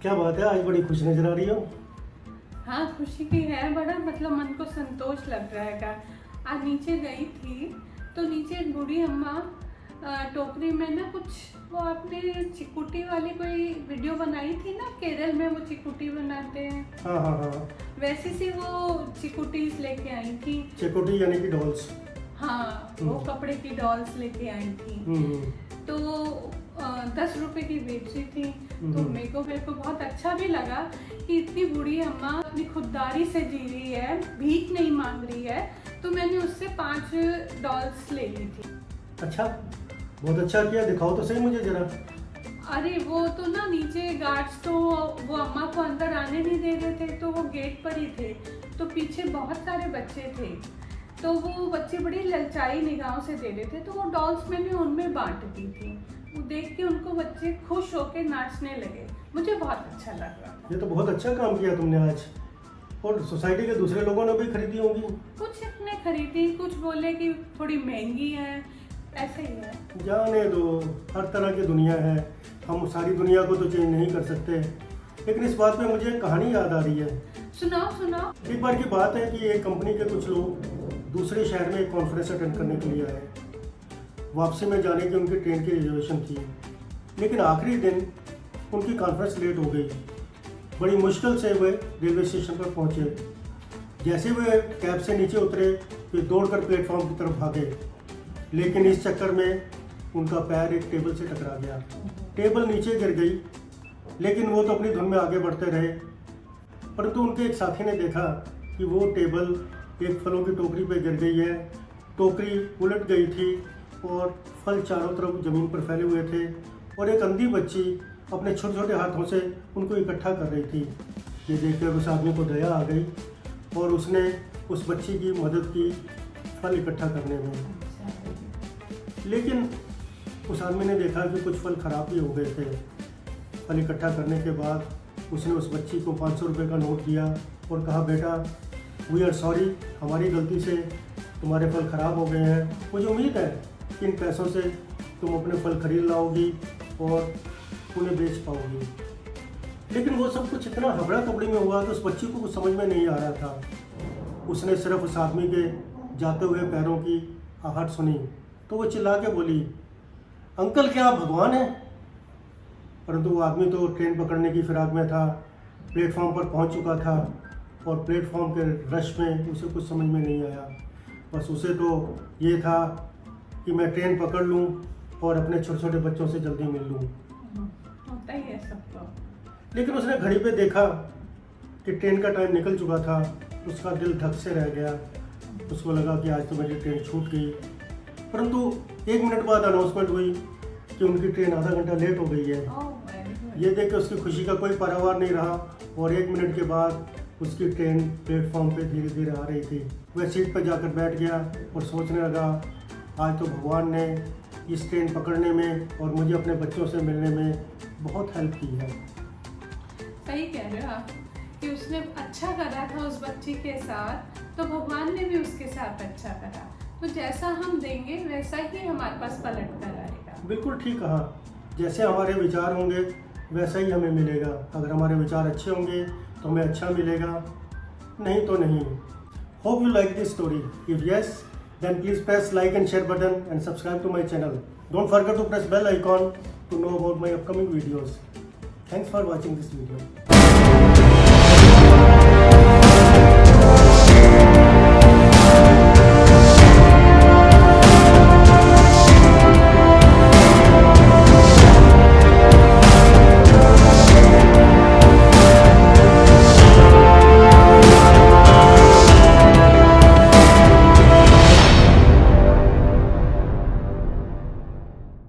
क्या बात है, आज बड़ी खुश नजर आ रही हो। हाँ, खुशी की है, बड़ा मतलब मन को संतोष लग रहा है। आज नीचे गई थी तो नीचे एक बूढ़ी अम्मा टोकरी में ना कुछ, वो आपने चिकुटी वाली कोई वीडियो बनाई थी ना, केरल में वो चिकुटी बनाते हैं। हाँ हाँ हाँ, वैसी सी वो चिकुटीज लेके आई थी। चिकोटी यानी कि डॉल्स। हाँ, वो कपड़े की डॉल्स लेके आई थी। तो 10 रुपए की बेच रही थी। तो मेरे को बहुत अच्छा भी लगा कि इतनी बूढ़ी अम्मा अपनी खुददारी से जी रही है, भीख नहीं मांग रही है। तो मैंने उससे 5 डॉल्स ले ली थी। अच्छा, बहुत अच्छा किया, दिखाओ तो सही मुझे जरा। अरे वो तो ना नीचे गार्ड्स तो वो अम्मा को अंदर आने नहीं दे रहे थे, तो वो गेट पर ही थे। तो पीछे बहुत सारे बच्चे थे, तो वो बच्चे बड़ी ललचाई निगाहों से दे रहे थे। तो वो डॉल्स मैंने उनमें बांट दी थी। वो देख के उनको बच्चे खुश होके नाचने लगे। मुझे बहुत अच्छा लगा। ये तो बहुत अच्छा काम किया तुमने आज। और सोसाइटी के दूसरे लोगों ने भी खरीदी होंगी। कुछ ने खरीदी, कुछ बोले कि थोड़ी महंगी है, ऐसे ही है। जाने दो, हर तरह की दुनिया है, हम सारी दुनिया को तो चेंज नहीं कर सकते। लेकिन इस बात पे मुझे एक कहानी याद आ रही है। सुनाओ सुनाओ। एक बार की बात है कि एक कंपनी के कुछ लोग दूसरे शहर में एक कॉन्फ्रेंस अटेंड करने के लिए आए। वापसी में जाने की उनकी ट्रेन की रिजर्वेशन थी, लेकिन आखिरी दिन उनकी कॉन्फ्रेंस लेट हो गई। बड़ी मुश्किल से वे रेलवे स्टेशन पर पहुंचे। जैसे वे कैब से नीचे उतरे, वे दौड़कर प्लेटफॉर्म की तरफ भागे, लेकिन इस चक्कर में उनका पैर एक टेबल से टकरा गया। टेबल नीचे गिर गई, लेकिन वो तो अपनी धुन में आगे बढ़ते रहे। परंतु उनके एक साथी ने देखा कि वो टेबल एक फलों की टोकरी पे गिर गई है। टोकरी उलट गई थी और फल चारों तरफ ज़मीन पर फैले हुए थे, और एक अंधी बच्ची अपने छोटे छोटे हाथों से उनको इकट्ठा कर रही थी। ये देखकर उस आदमी को दया आ गई और उसने उस बच्ची की मदद की फल इकट्ठा करने में। लेकिन उस आदमी ने देखा कि कुछ फल खराब भी हो गए थे। फल इकट्ठा करने के बाद उसने उस बच्ची को 500 रुपये का नोट दिया और कहा, बेटा वी आर सॉरी, हमारी गलती से तुम्हारे फल खराब हो गए हैं। मुझे उम्मीद है कि इन पैसों से तुम अपने फल खरीद लाओगी और उन्हें बेच पाओगी। लेकिन वो सब कुछ इतना हबड़ा तबड़ी में हुआ कि उस बच्ची को कुछ समझ में नहीं आ रहा था। उसने सिर्फ उस आदमी के जाते हुए पैरों की आहट सुनी तो वो चिल्ला के बोली, अंकल क्या आप भगवान हैं? परंतु वो आदमी तो ट्रेन पकड़ने की फिराक में था, प्लेटफॉर्म पर पहुंच चुका था, और प्लेटफॉर्म के रश में उसे कुछ समझ में नहीं आया। बस उसे तो ये था कि मैं ट्रेन पकड़ लूं और अपने छोटे छोटे बच्चों से जल्दी मिल लूं। होता ही है सबको। लेकिन उसने घड़ी पे देखा कि ट्रेन का टाइम निकल चुका था। उसका दिल धक से रह गया। उसको लगा कि आज तो मेरी ट्रेन छूट गई। परंतु 1 मिनट बाद अनाउंसमेंट हुई कि उनकी ट्रेन आधा घंटा लेट हो गई है। ये देख के उसकी खुशी का कोई पारावार नहीं रहा, और 1 मिनट के बाद उसकी ट्रेन प्लेटफॉर्म पे धीरे धीरे आ रही थी। वह सीट पर जाकर बैठ गया और सोचने लगा, आज तो भगवान ने इस ट्रेन पकड़ने में और मुझे अपने बच्चों से मिलने में बहुत हेल्प की है। सही कह रहे हो आप कि उसने अच्छा करा था उस बच्ची के साथ, तो भगवान ने भी उसके साथ अच्छा करा। तो जैसा हम देंगे वैसा ही हमारे पास पलट कर आएगा। बिल्कुल ठीक कहा। जैसे हमारे विचार होंगे वैसा ही हमें मिलेगा। अगर हमारे विचार अच्छे होंगे तो हमें अच्छा मिलेगा, नहीं तो नहीं। Hope you like this story. If yes, then please press like and share button and subscribe to my channel. Don't forget to press bell icon to know about my upcoming videos. Thanks for watching this video.